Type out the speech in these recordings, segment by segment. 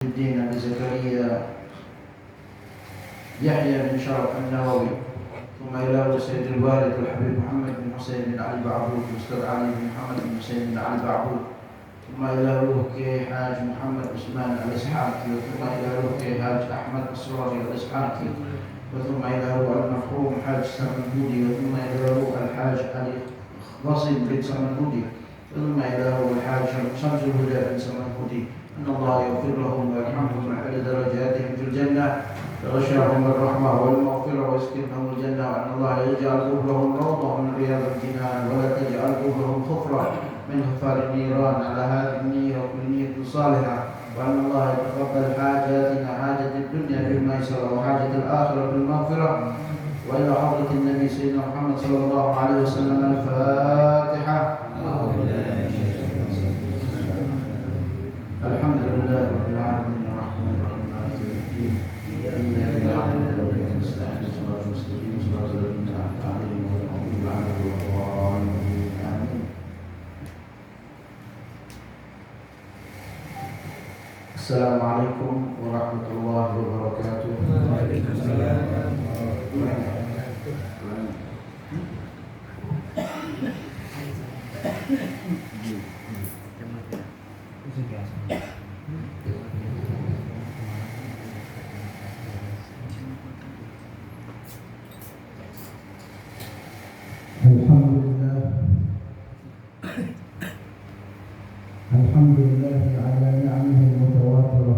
الدين أبي زكريا يحيى بن شرف النووي، ثم إلى سيد الوالد الحبيب محمد بن حسين بن علي بعبود، الأستاذ علي بن محمد بن حسين بن علي بعبود، ثم إلى روحي حاج محمد عثمان الإسحاقي، ثم إلى روحي حاج أحمد الصوري الإسحاقي، وثم إلى روح المرحوم حاج سمنبودي، وثم إلى روح الحاج علي غصب بن سمنبودي، ثم إلى روح الحاج شمس الهدى بن سمنبودي، أن الله يغفر لهم ويرحمهم ويعلي درجاتهم في الجنة ويغشاهم الرحمة والمغفرة ويسكنهم الجنة، وأن الله يجعل قبورهم روضة من رياض الجنان ولا تجعل قبورهم خفرة من خفار النيران، على هذه النية وكل نية صالحة، وأن الله يتقبل حاجاتنا، حاجة الدنيا بالميسرة وحاجة الآخرة بالمغفرة. وإلى حضرة النبي سيدنا محمد صلى الله عليه وسلم الفاتحة. الحمد لله رب العالمين الرحمن الرحيم مالك يوم الدين، إياك نعبد وإياك نستعين صراط المستقيم صراط الذين أنعمت عليهم غير المغضوب عليهم ولا الضالين آمين. السلام عليكم ورحمة الله وبركاته. وعليكم السلام ورحمة الله الحمد لله على نعمه المتواترة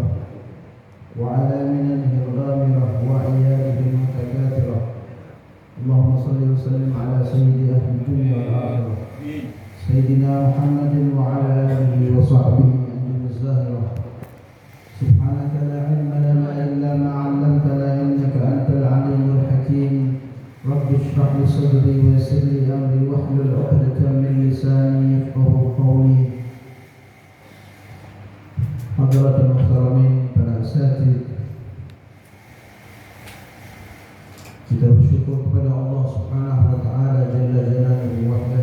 وعلى مننه الغامرة وعياده المتكاثرة. اللهم صل وسلم على سيد أهل الدنيا والآخرة سيدنا محمد وعلى آله وصحبه أجمعين الزاهرة. سبحانك لا علم لنا إلا ما علمتنا إنك أنت العليم الحكيم. رب اشرح لي صدري ويسر لي أمري واحلل عقدة من لساني يفقهوا قولي. Hadirin muhtaramin, para asatidz, kita bersyukur kepada Allah Subhanahu wa taala jalla jalaluhu wahdah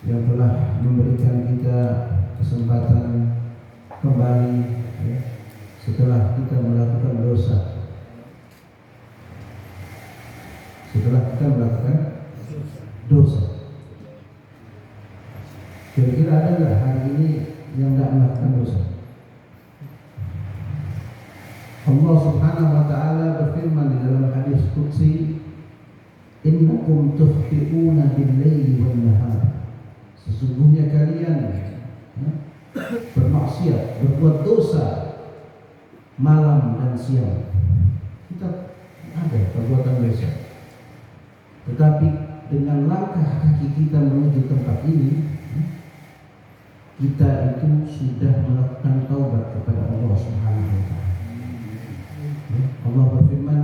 yang telah memberikan kita kesempatan kembali setelah kita melakukan dosa. Kira-kira ada nggak hari ini yang tidak melakukan dosa? Allah Subhanahu wa taala berfirman di dalam hadis qudsi, "Innakum tukhti'una bil-laili wan-nahar." Sesungguhnya kalian bermaksiat, berbuat dosa malam dan siang. Kita ada perbuatan dosa. Tetapi dengan langkah kaki kita menuju tempat ini, kita itu sudah melakukan taubat kepada Allah Subhanahu wa taala. Allah berfirman,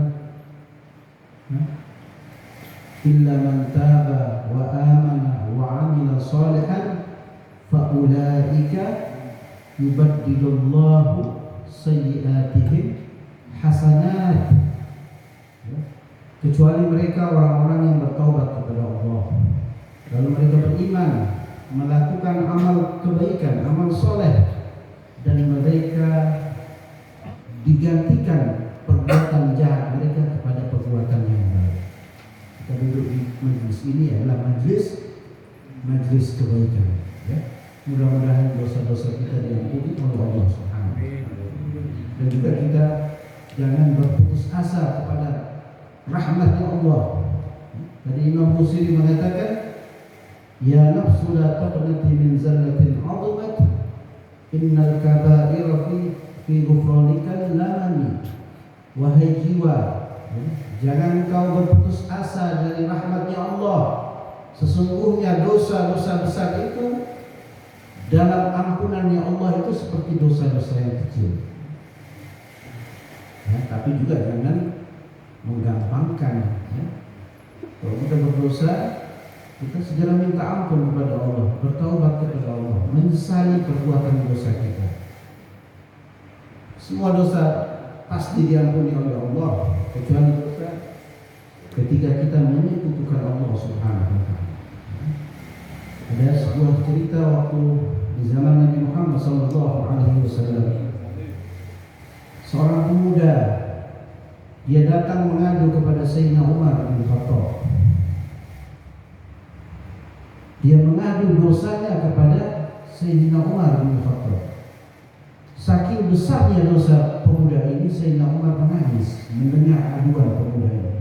"Illa man taba wa amana wa 'amila shalihan fa ulaika yubaddilullahu sayyi'atihim hasanat." Kecuali mereka orang-orang yang bertaubat kepada Allah, lalu mereka beriman, melakukan amal kebaikan, amal soleh, dan mereka digantikan perbuatan jahat mereka kepada perbuatan yang baik. Kita duduk di majlis ini adalah majlis kebaikan. Ya. Mudah-mudahan dosa-dosa kita diampuni oleh Allah Subhanahu. Dan juga kita jangan berputus asa kepada rahmatnya Allah. Tadi Imam Busiri mengatakan, "Ya nafsu la taqnati min zallatin 'azamat, innal kaba'ira fi ghufranika lamani." Wahai jiwa, jangan kau berputus asa dari rahmatnya Allah. Sesungguhnya dosa-dosa besar itu dalam ampunannya Allah itu seperti dosa-dosa yang kecil. Ya, tapi juga jangan menggampangkan. Ya. Kalau kita berdosa, kita segera minta ampun kepada Allah, bertaubat kepada Allah, menyesali perbuatan dosa kita. Semua dosa pasti diampuni oleh Allah, kecuali dosa ketika kita menyekutukan Allah Subhanahu wa taala. Ada sebuah cerita waktu di zaman Nabi Muhammad sallallahu alaihi wasallam. seorang pemuda, dia datang mengadu kepada Sayyidina Umar bin Khattab. Dia mengadu dosanya kepada Sayyidina Umar bin Khattab. Saking besarnya dosa pemuda ini, Sayyidina Umar menangis mendengar aduan pemuda ini.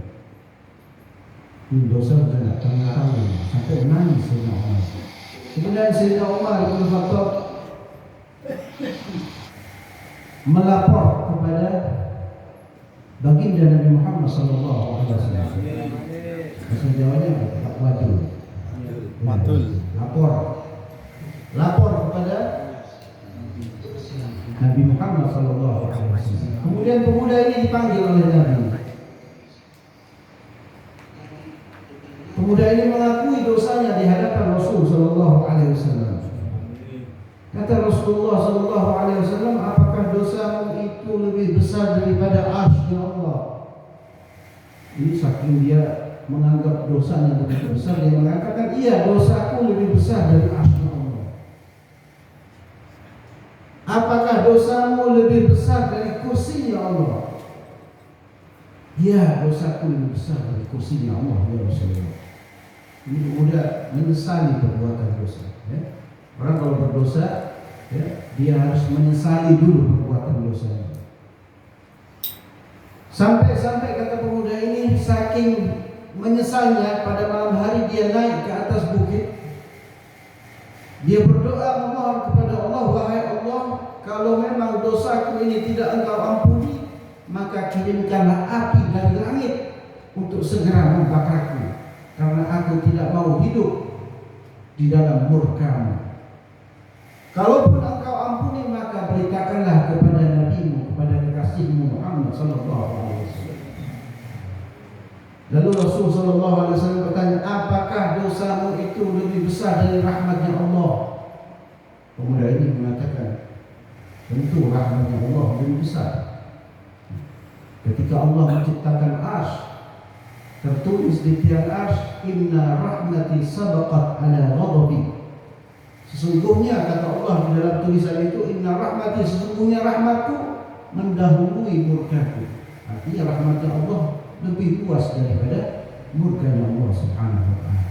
Ini dosa sudah tanggung-tanggung sampai menangis Sayyidina Umar. Kemudian Sayyidina Umar bin Khattab melapor kepada baginda Nabi Muhammad sallallahu alaihi wasallam. Bahasa Jawanya tak watul. Matul. Lapor kepada Nabi Muhammad sallallahu alaihi wasallam. Kemudian pemuda ini dipanggil oleh Nabi. Pemuda ini mengakui dosanya di hadapan Rasul sallallahu alaihi wasallam. Kata Rasulullah sallallahu alaihi wasallam, apakah dosamu itu lebih besar daripada arsy Allah? Ini saking dia menganggap dosanya begitu besar, dia mengatakan, iya, dosaku lebih besar dari arsy Allah. Apakah dosamu lebih besar dari kursinya Allah? Ya, dosaku lebih besar dari kursinya Allah, ya Rasulullah. Ini pemuda menyesali perbuatan dosa. Ya. Orang kalau berdosa, ya, dia harus menyesali dulu perbuatan dosanya. Sampai kata pemuda ini, saking menyesalnya, pada malam hari dia naik ke atas bukit. Dia berdoa memohon kepada Allah, wahai Allah, kalau memang dosaku ini tidak Engkau ampuni, maka kirimkanlah api dari langit untuk segera membakarku, karena aku tidak mau hidup di dalam murka-Mu. Kalaupun Engkau ampuni, maka beritakanlah kepada Nabi-Mu, kepada kekasih-Mu Muhammad sallallahu alaihi wasallam. Lalu Rasul sallallahu alaihi wasallam bertanya, apakah dosamu itu lebih besar dari rahmatnya Allah? Pemuda ini mengatakan, tentu rahmatnya Allah lebih besar. Ketika Allah menciptakan arsy, tertulis di tiang arsy, inna rahmati sabaqat ala ghadabi. Sesungguhnya kata Allah di dalam tulisan itu, inna rahmati, sesungguhnya rahmatku mendahului murkaku. Artinya rahmatnya Allah lebih luas daripada murkanya Allah Subhanahu wa taala.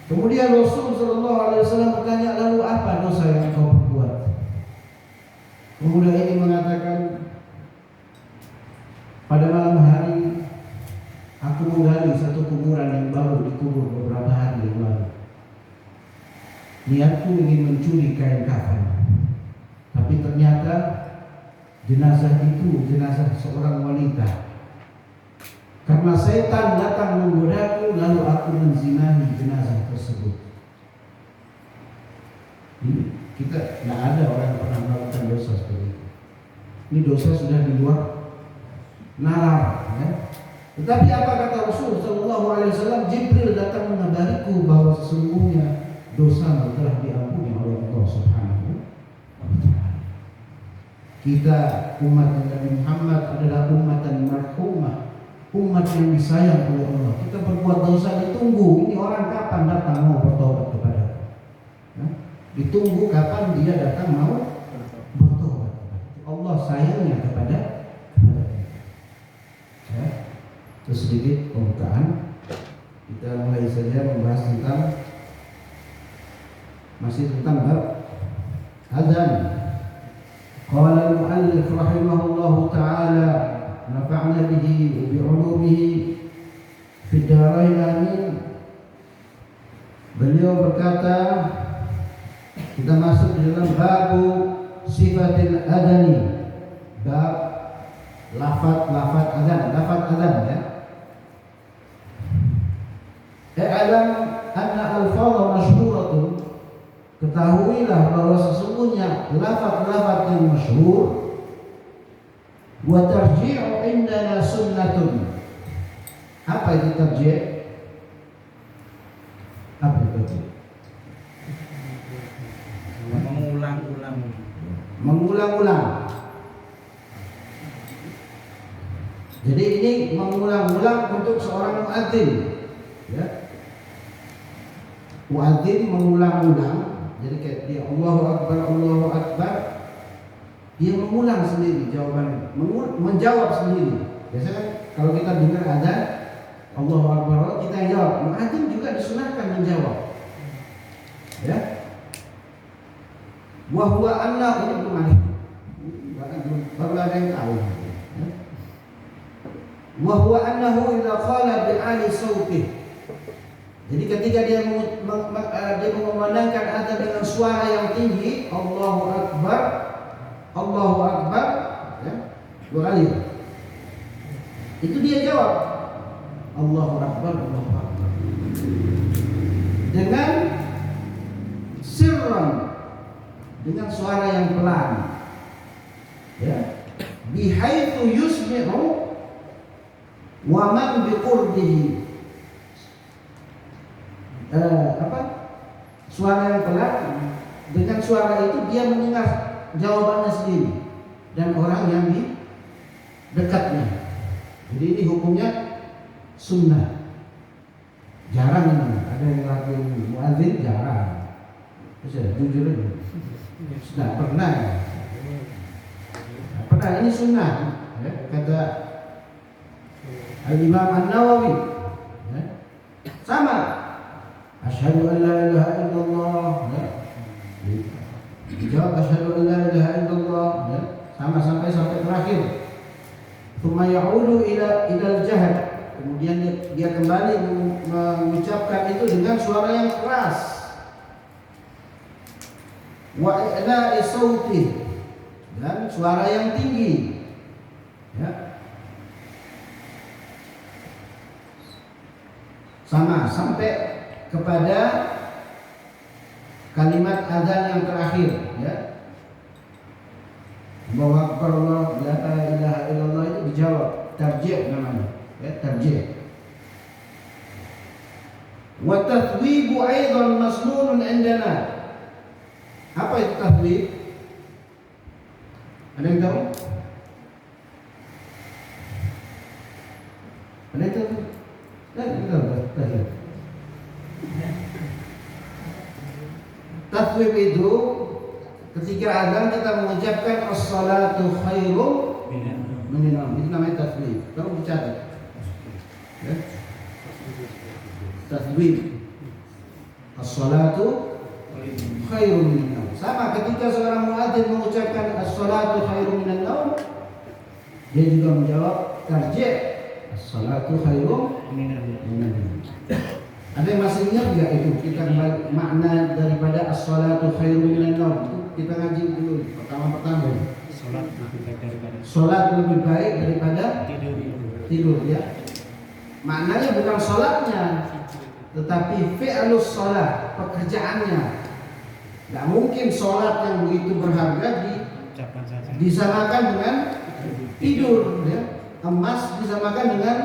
Kemudian Rasul sallallahu alaihi wasallam bertanya, lalu apa dosa yang kau perbuat? Pemuda ini mengatakan, pada malam hari aku menggali satu kuburan yang baru dikubur beberapa hari yang lalu. Niatku ingin mencuri kain kafan, tapi ternyata jenazah itu jenazah seorang wanita. Karena setan datang menggodaku, lalu aku menzinahi jenazah tersebut. Ini kita tidak ada orang yang pernah melakukan dosa seperti itu. Ini dosa sudah di luar nalar. Ya. Tetapi apa kata Rasul sallallahu alaihi wasallam? Jibril datang mengabariku bahwa sesungguhnya dosa telah diampuni oleh Allah Subhanahu wa taala. Kita umat Nabi Muhammad adalah umat yang marhumah, umat yang disayang oleh Allah. Kita berbuat dosa ditunggu, ini orang kapan datang mau bertobat kepada Allah. Nah, ditunggu kapan dia datang mau bertobat. Allah sayangnya kepada kita. Ya. Terus sedikit pembukaan. Kita mulai saja membahas tentang masih tentang bab azan. Qala al-mu'allif rahimahullahu ta'ala, nafa'na bihi wa bi'ulumihi fid darain amin. Beliau berkata, kita masuk di dalam babu sifatil adani, bab lafaz azan ya. I'lam anna al-fadha masyhuratun, ketahuilah bahwa sesungguhnya lafaz-lafaz yang masyhur, wa tarji'u indana sunnatun. Apa itu tarji'? Apa itu? Mengulang-ulang. Jadi ini mengulang-ulang untuk seorang muadzin, ya. Muadzin mengulang-ulang. Jadi kayak dia Allahu Akbar, dia mengulang sendiri jawaban, menjawab sendiri. Biasanya kan kalau kita dengar azan Allahu Akbar, kita yang jawab. Muadzin juga disunahkan menjawab. Ya. Wa huwa anna, ini belum ada. Baru ada yang tahu. Ya. Wa huwa annahu idza qala bi ali sautih. Jadi ketika dia mengumandangkan azan dengan suara yang tinggi, Allahu Akbar, Allahu Akbar, ya, 2 kali. Itu dia jawab Allahu Akbar, Allahu Akbar. Dengan sirran, dengan suara yang pelan. Ya. Bihaitsu yusmi'u wa man biqurbihi. Suara yang pelan, dengan suara itu dia mendengar jawabannya sendiri dan orang yang di dekatnya. Jadi ini hukumnya sunnah. Jarang ini, ada yang lakuin muadzin jarang. Saya jujur aja, sudah pernah. Pernah, ini sunnah. Ya, kata Al-Imam An-Nawawi. Ya, sama. Asyhadu an la ilaha illallah. Ya. Dijawab asyhadu an la ilaha illallah. Ya. Sama sampai terakhir. Tsumma ya'udu ila al-jahd. Kemudian dia kembali mengucapkan itu dengan suara yang keras. Wa i'la'i sautih, dan suara yang tinggi. Ya. Sama sampai kepada kalimat azan yang terakhir, ya. Allahu Akbar, la ilaha illallah, itu dijawab, tarjih namanya, ya, tarjih. Wa tathwibu aidan masnunun indana. Apa itu tathwib? Ada yang tahu? Ada yang tahu? Tathwib. Tathwib itu ketika azan kita mengucapkan as-salatu khairum minan naum. Itu namanya tathwib. Kamu dicatat. Ya. Tathwib. As-salatu khairum minan naum. Sama ketika seorang muadzin mengucapkan as-salatu khairum minan naum, dia juga menjawab tarjih as-salatu khairum minan naum. Ada yang masih ingat enggak itu kita makna daripada as-salatu khairum minan naum? Kita ngaji dulu pertama-tama. Salat lebih baik daripada tidur, ya. Maknanya bukan salatnya, tetapi fi'lus salat, pekerjaannya. Enggak mungkin salat yang begitu berharga disamakan dengan tidur, ya. Emas disamakan dengan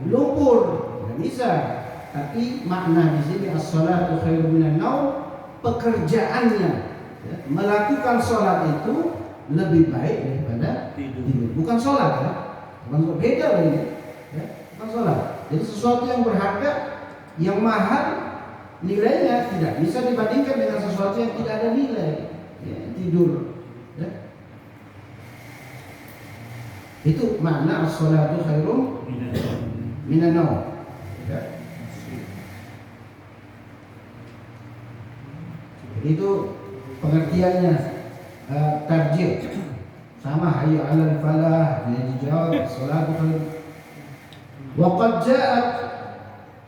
lumpur. Enggak bisa. Tapi makna di sini as-salatu khairum minan naum, pekerjaannya, ya, melakukan sholat itu lebih baik daripada tidur. Bukan sholat, ya, bukan beda ini, ya, bukan sholat. Jadi sesuatu yang berharga, yang mahal, nilainya tidak bisa dibandingkan dengan sesuatu yang tidak ada nilai, ya, tidur. Ya. Itu makna as-salatu khairum minan naum. Ya. Itu pengertiannya, tarjih. Sama hayya 'alal falah, dia dijawab salatu khairum. Wa qad ja'at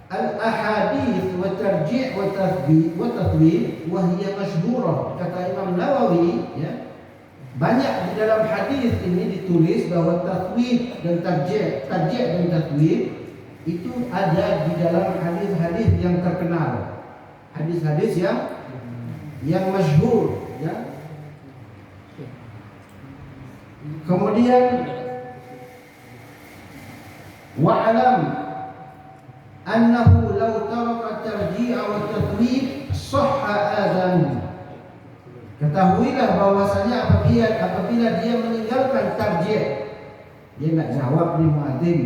al-ahadits wa tarjih wa tathbit wa hiya mashhurah. Kata Imam Nawawi, ya, banyak di dalam hadis ini ditulis bahwa tathwib dan tarjih dan tathwib itu ada di dalam hadis-hadis yang terkenal, hadis-hadis yang masyhur, ya. Kemudian wa'alam annahu law taraka tarji'a wa tathwib sahha adhan. Ketahuilah bahwasanya apabila dia meninggalkan tarjih, dia enggak jawab nih muadzin,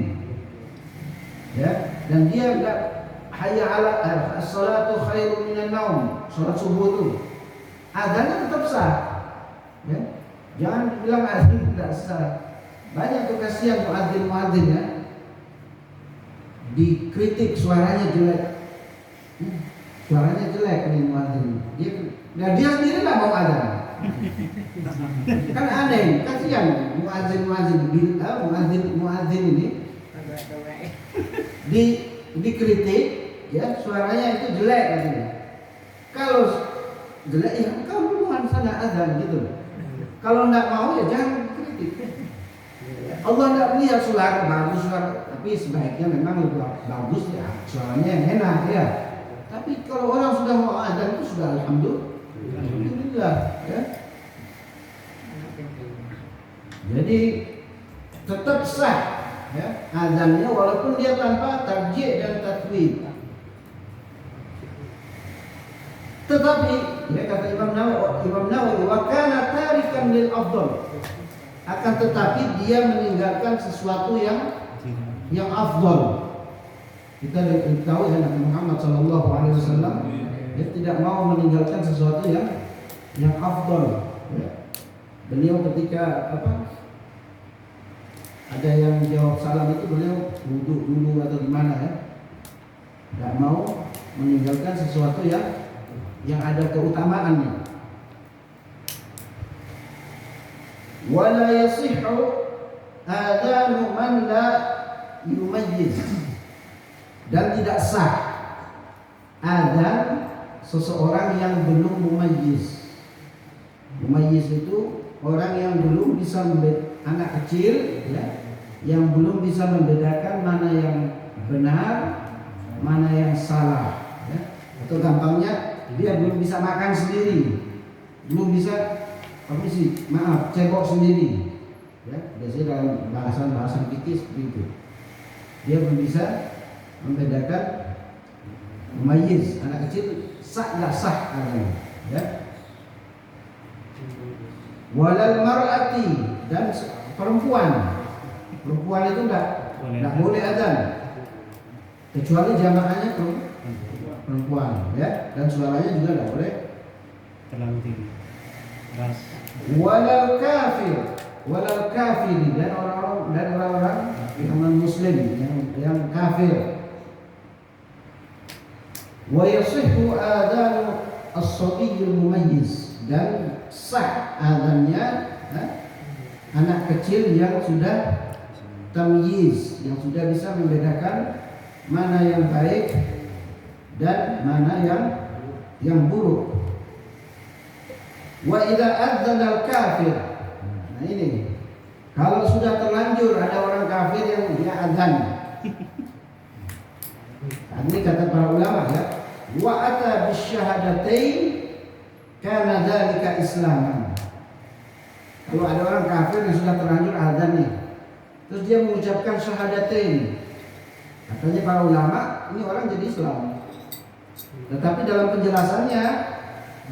ya, dan dia enggak hayya 'ala as-salatu khairum minan naum, salat subuh itu adzannya tetap sah, ya. Jangan bilang azan tidak sah. Banyak tuh kasihan muadzin ya, dikritik suaranya jelek. Suaranya jelek nih muadzin. Dia sendiri nggak mau azan. Kan aneh, kasihan muadzin ini dikritik ya, suaranya itu jelek katanya. Kalau jelek ya kamu bukan sana azan gitu. Kalau nggak mau ya jangan kritik. Allah nggak melihat suara bagus, tapi sebaiknya memang lebih bagus ya suaranya yang enak ya. Tapi kalau orang sudah mau azan itu sudah alhamdulillah ya. Jadi tetap sah ya azannya walaupun dia tanpa tarjih dan tatwid. Tetapi ya kata Imam Nawawi wa kana tarikan lil afdal, akan tetapi dia meninggalkan sesuatu yang afdal. Kita tahu ya Nabi Muhammad SAW dia tidak mau meninggalkan sesuatu yang afdal ya. Beliau ketika ada yang jawab salam itu beliau duduk dulu atau gimana ya, tidak mau meninggalkan sesuatu yang ada keutamaannya. Wala yasihhu adanu man la yumayyiz, dan tidak sah adzan seseorang yang belum mumayyiz. Mumayyiz itu orang yang belum bisa anak kecil ya, yang belum bisa membedakan mana yang benar, mana yang salah ya. Atau gampangnya dia belum bisa makan sendiri, belum bisa cebok sendiri ya. Biasanya dalam bahasan fikih seperti itu. Dia belum bisa membedakan mumayyiz, anak kecil sah nggak sah adanya ya. Walal mar'ati, dan perempuan itu enggak boleh adzan kecuali jamaahnya perempuan ya, dan suaranya juga enggak boleh terlalu tinggi keras. Walal kafir, dan orang-orang yang non-muslim yang kafir. Wa yasihhu adzanu as-sabiyyul mumayyiz, dan sah adzannya anak kecil yang sudah tamyiz, yang sudah bisa membedakan mana yang baik dan mana yang buruk. Wa idza adzana al-kafir, nah ini kalau sudah terlanjur ada orang kafir yang dia adzan. Ini kata para ulama ya, wa ata bisyahadatain karena dzalika islaman. Kalau ada orang kafir yang sudah terlanjur adzan nih, terus dia mengucapkan syahadatain, katanya para ulama ini orang jadi Islam. Tetapi dalam penjelasannya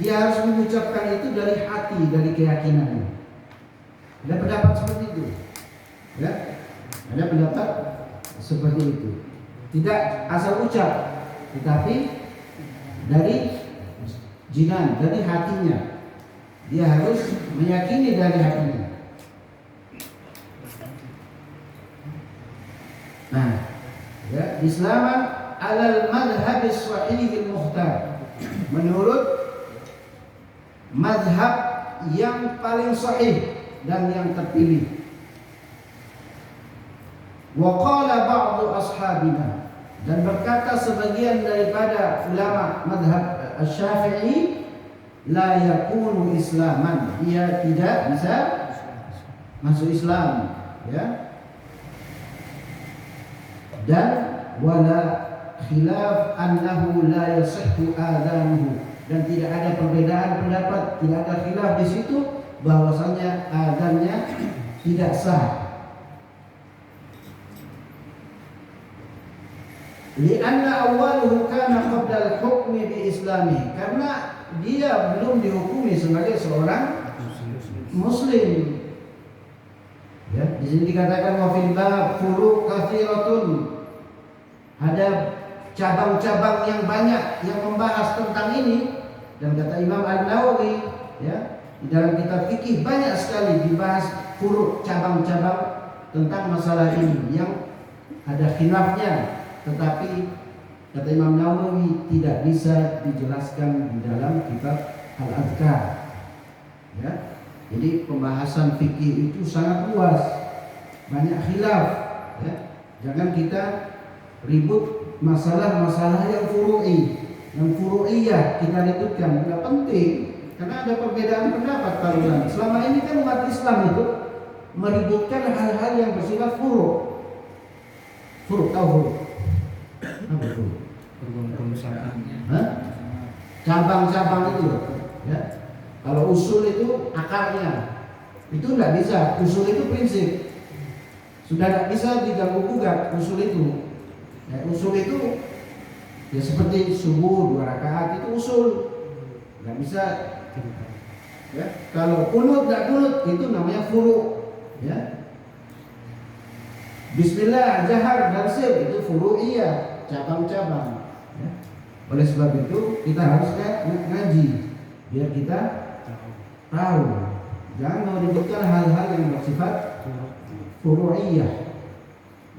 dia harus mengucapkan itu dari hati, dari keyakinannya. Ada pendapat seperti itu ya, ada pendapat seperti itu. Tidak asal ucap, tetapi dari jinan, dari hatinya. Dia harus meyakini dari hatinya. Nah, ya, Islaman alal madhab as-sahih al-mukhtar, menurut madhab yang paling sahih dan yang terpilih. Wa qala ba'du ashabina, dan berkata sebagian daripada ulama madhab Asy-Syafi'i, la yakunu islaman, ia tidak bisa masuk Islam ya. Dan wala khilaf annahu la yasihhu adzanuhu, dan tidak ada perbedaan pendapat, tidak ada khilaf di situ bahwasanya adzannya tidak sah. Lianna awwaluhu kana qabla al-hukmi bi islami, karena dia belum dihukumi sebagai seorang muslim. Ya, di sini dikatakan wa fil bab furuq katsiratun, ada cabang-cabang yang banyak yang membahas tentang ini. Dan kata Imam An-Nawawi ya, Di dalam kitab fikih banyak sekali dibahas furu' cabang-cabang tentang masalah ini yang ada khilafnya, tetapi kata Imam Nawawi tidak bisa dijelaskan di dalam kitab Al-Adhkar. Ya. Jadi pembahasan fikih itu sangat luas, banyak khilaf. Ya. Jangan kita ribut masalah-masalah yang furu'i, yang furu'iyah kita ributkan. Tidak penting, karena ada perbedaan pendapat para ulama. Selama ini kan umat Islam itu meributkan hal-hal yang bersifat furu'. Furu', tahu furu'? Apa furu'? Cabang-cabang itu, ya. Kalau usul itu akarnya, itu tidak bisa. Usul itu prinsip, sudah tidak bisa diganggu gugat. Usul itu, ya, usul itu ya seperti subuh 2 rakaat itu usul, nggak bisa. Ya, kalau kunut nggak kunut itu namanya furu'. Ya. Bismillah, jahar, dan sir itu furu'iyah, cabang-cabang. Ya. Oleh sebab itu kita harus ngaji biar kita tahu. Jangan meributkan hal-hal yang bersifat furu'iyah.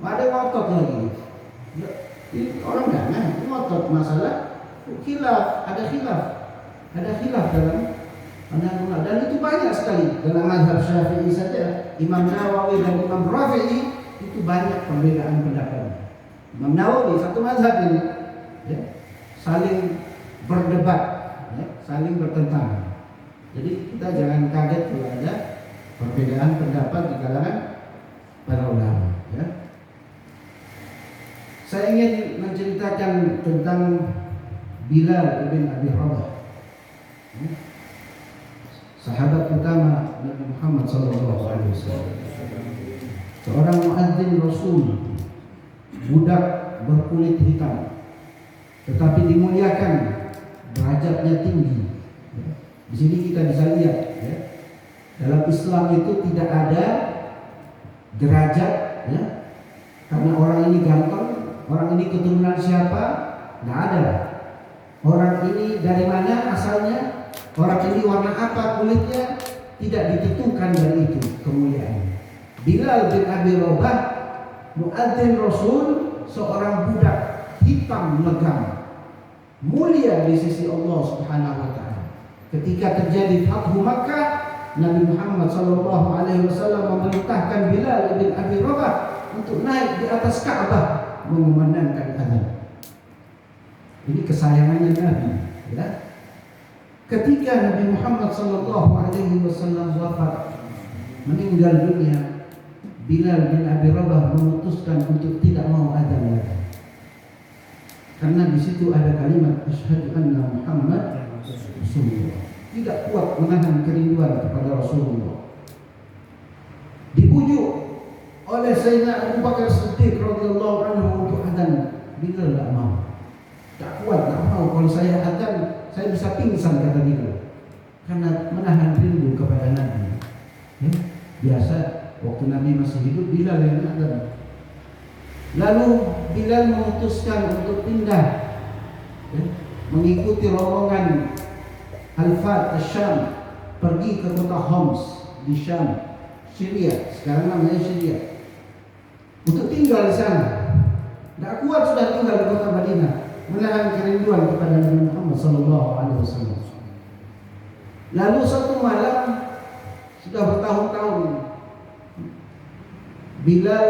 Ada ngotot lagi. Ya, orang jangan ngotot masalah khilaf, ada khilaf dalam pandangan, dan itu banyak sekali dalam mazhab Syafi'i saja. Imam Nawawi dan Imam Rafi'i itu banyak perbedaan pendapat. Imam Nawawi satu mazhab ini, ya, saling berdebat, ya, saling bertentangan. Jadi kita jangan kaget kalau ada perbedaan pendapat di kalangan para ulama. Ya. Saya ingin menceritakan tentang Bilal bin Abi Rabah, ya, sahabat utama Nabi Muhammad SAW, seorang muadzin Rasul, budak berkulit hitam, tetapi dimuliakan, derajatnya tinggi. Di sini kita bisa lihat, ya, dalam Islam itu tidak ada derajat, ya, karena orang ini ganteng, orang ini keturunan siapa, nggak ada. Orang ini dari mana asalnya, orang ini warna apa kulitnya, tidak ditentukan dari itu kemuliaan. Bilal bin Abi Rabah, muadzin Rasul, seorang budak hitam legam, mulia di sisi Allah Subhanahu wa taala. Ketika terjadi Fathu Makkah, Nabi Muhammad SAW memerintahkan Bilal bin Abi Rabah untuk naik di atas Ka'bah mengumandangkan azan. Ini kesayangannya Nabi, ya. Ketika Nabi Muhammad SAW wafat, meninggal dunia, Bilal bin Abi Rabah memutuskan untuk tidak mau azan lagi, karena di situ ada kalimat asyhadu anna Muhammad Rasulullah. Tidak kuat menahan kerinduan kepada Rasulullah. Dibujuk oleh Sayyidina Abu Bakar Siddiq radhiyallahu anhu untuk azan, Bilal tidak mau. Tak kuat, tak mau. Kalau saya azan, saya bisa pingsan, kata Bilal, karena menahan rindu kepada Nabi. Ya, biasa waktu Nabi masih hidup, Bilal yang azan. Lalu Bilal memutuskan untuk pindah, ya, mengikuti rombongan Al-Fat Syam, pergi ke kota Homs di Syam, Syria, sekarang namanya Syria, untuk tinggal di sana. Tidak kuat sudah tinggal di kota Madinah, menahan kerinduan kepada Nabi Muhammad SAW. Lalu satu malam, sudah bertahun-tahun, Bilal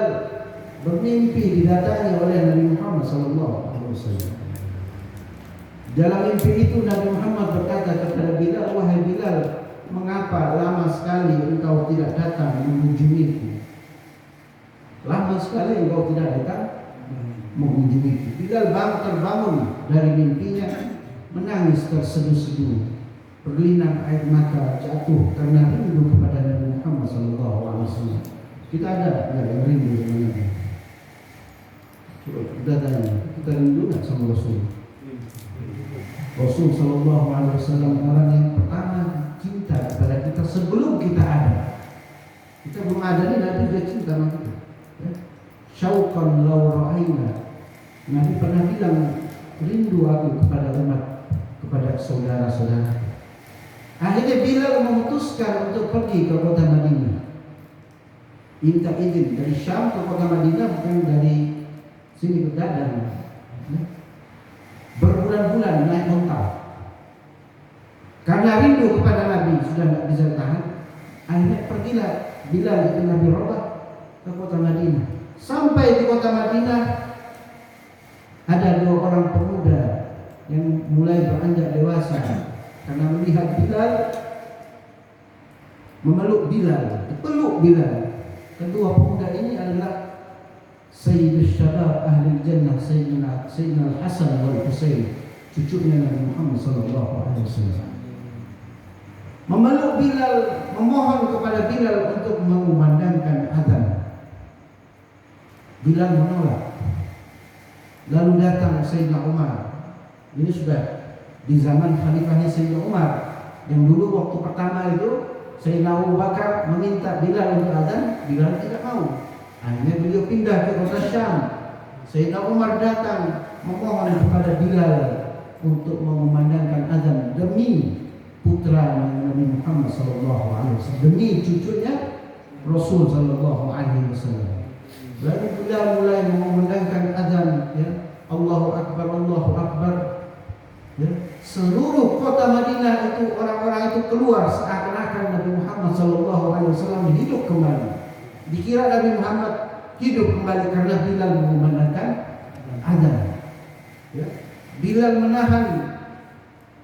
bermimpi didatangi oleh Nabi Muhammad SAW. Dalam mimpi itu Nabi Muhammad berkata kepada Bilal, wahai Bilal, mengapa lama sekali engkau tidak datang mengunjungiku? Lama sekali engkau tidak datang mengunjungiku. Bilal terbangun dari mimpinya, menangis terseduh-seduh, berlinang air mata jatuh karena rindu kepada Nabi Muhammad SAW. Kita ada yang rindu dengan Nabi? Coba kita tanya, kita rindu nggak sama Rasul? Rasul Sallallahu Alaihi Wasallam orang yang pertama cinta kepada kita sebelum kita ada. Kita belum ada nih, Nabi dia cinta sama kita. Ya. Syauqan law ra'aina. Nabi pernah bilang, rindu aku kepada umat, kepada saudara-saudara. Akhirnya Bilal memutuskan untuk pergi ke kota Madinah. Minta izin dari Syam ke kota Madinah, bukan dari sini ke Dadang. Berbulan-bulan naik onta. Karena rindu kepada Nabi, sudah tidak bisa tahan. Akhirnya pergilah Bilal itu Nabi Rabah ke kota Madinah. Sampai di kota Madinah ada 2 orang pemuda yang mulai beranjak dewasa. Karena melihat Bilal, memeluk Bilal, dipeluk Bilal. Kedua pemuda ini adalah Sayyidus Syabab Ahli Jannah, Sayyidina Al-Hasan wal Husain, cucunya Nabi Muhammad SAW. Memeluk Bilal, memohon kepada Bilal untuk mengumandangkan azan. Bilal menolak. Lalu datang Sayyidina Umar. Ini sudah di zaman khalifahnya Sayyidina Umar, yang dulu waktu pertama itu Sayyidina Abu Bakar meminta Bilal untuk azan, Bilal tidak mau. Akhirnya beliau pindah ke kota Syam. Sayyidina Umar datang memohon kepada Bilal untuk mengumandangkan azan demi putra Nabi Muhammad SAW, demi cucunya Rasul SAW. Lalu Bilal mulai mengumandangkan azan, ya, Allahu Akbar, Allahu Akbar. Ya, seluruh kota Madinah itu, orang-orang itu keluar seakan-akan Nabi Muhammad SAW hidup kembali. Dikira Nabi Muhammad hidup kembali karena Bilal mengumandangkan azan. Ya. Bilal menahan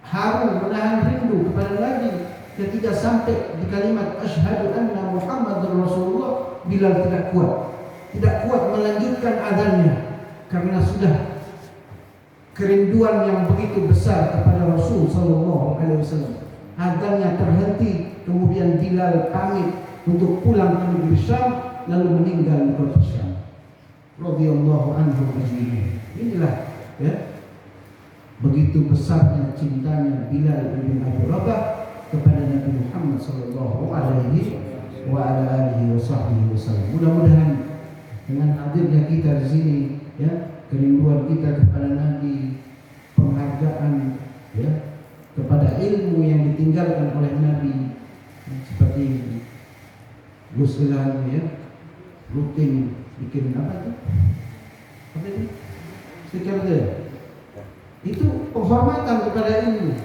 haru, menahan rindu kepada Nabi. Ketika sampai di kalimat Asyhadu anna Muhammadar Rasulullah, Bilal tidak kuat melanjutkan azannya karena sudah kerinduan yang begitu besar kepada Rasul Sallallahu Alaihi Wasallam. Azannya terhenti, kemudian Bilal pamit untuk pulang ke negeri Syam, lalu meninggal di kota Syam. Radhiyallahu anhu ajma'in. Inilah, ya, begitu besarnya cintanya Bilal bin Abi Rabah kepada Nabi Muhammad Sallallahu Alaihi Wasallam. Mudah-mudahan dengan hadirnya kita di sini, ya, kerinduan kita kepada Nabi, penghargaan, ya, kepada ilmu yang ditinggalkan oleh Nabi, seperti Gus Ilham, ya, rutin bikin apa itu? Stiker dia. Itu penghormatan kepada ilmu,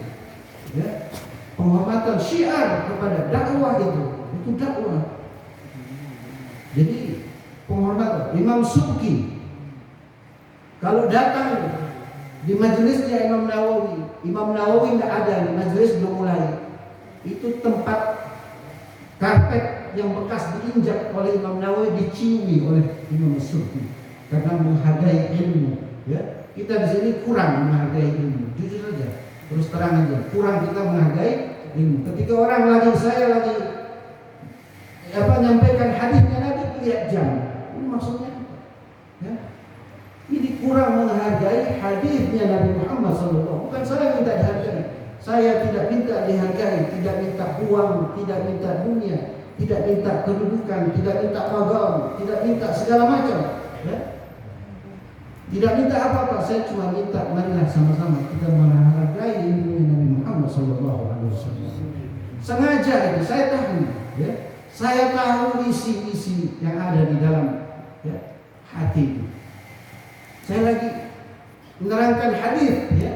ya, penghormatan syiar kepada dakwah itu dakwah. Jadi penghormatan. Imam Subki kalau datang di majelisnya Imam Nawawi tidak ada di majelis, belum mulai. Itu tempat karpet yang bekas diinjak oleh Imam Nawawi diciumi oleh Imam Subki karena menghargai ilmu. Ya, kita di sini kurang menghargai ilmu, jujur saja, terus terang aja, kurang kita menghargai ilmu. Ketika orang saya lagi nyampaikan hadisnya Nabi, lihat jam, ini maksudnya, ya. Ini kurang menghargai hadisnya Nabi Muhammad SAW. Bukan saya minta dihargai. Saya tidak minta dihargai, tidak minta uang, tidak minta dunia, tidak minta kedudukan, tidak minta magam, tidak minta segala macam. Ya? Tidak minta apa-apa. Saya cuma minta marilah sama-sama kita menghargai ilmu Nabi Muhammad SAW. Sengaja itu saya tahu. Ya? Saya tahu isi-isi yang ada di dalam, ya, hati itu. Saya lagi menerangkan hadis, ya,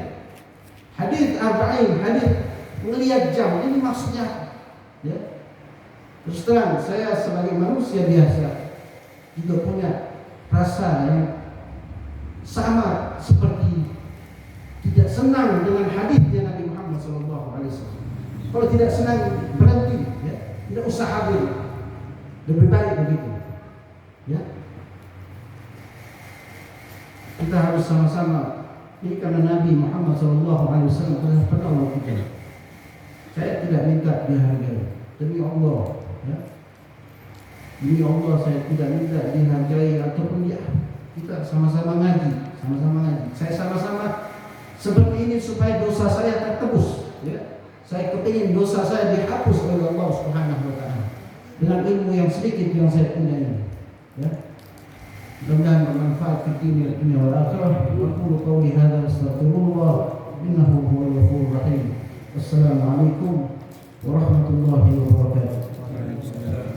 hadis arba'in, hadis melihat jam, ini maksudnya, ya. Terus terang, saya sebagai manusia biasa juga punya rasa yang sama seperti tidak senang dengan hadisnya Nabi Muhammad SAW. Kalau tidak senang berhenti, ya, tidak usah hadir, lebih baik begitu, ya. Kita harus sama-sama. Ini karena Nabi Muhammad SAW telah penolong kita. Saya tidak minta dihargai, demi Allah, ya. Demi Allah saya tidak minta dihargai ataupun ya. Kita sama-sama ngaji. Saya sama-sama seperti ini supaya dosa saya tertebus, ya. Saya kepingin dosa saya dihapus oleh Allah Subhanahu Wa Taala dengan ilmu yang sedikit yang saya punya ini, ya. Mudah-mudahan bermanfaat di dunia wal akhirah. Aqulu qawli hadza astaghfirullah innahu huwal ghafurur rahim. Wassalamualaikum warahmatullahi wabarakatuh. Waalaikumsalam.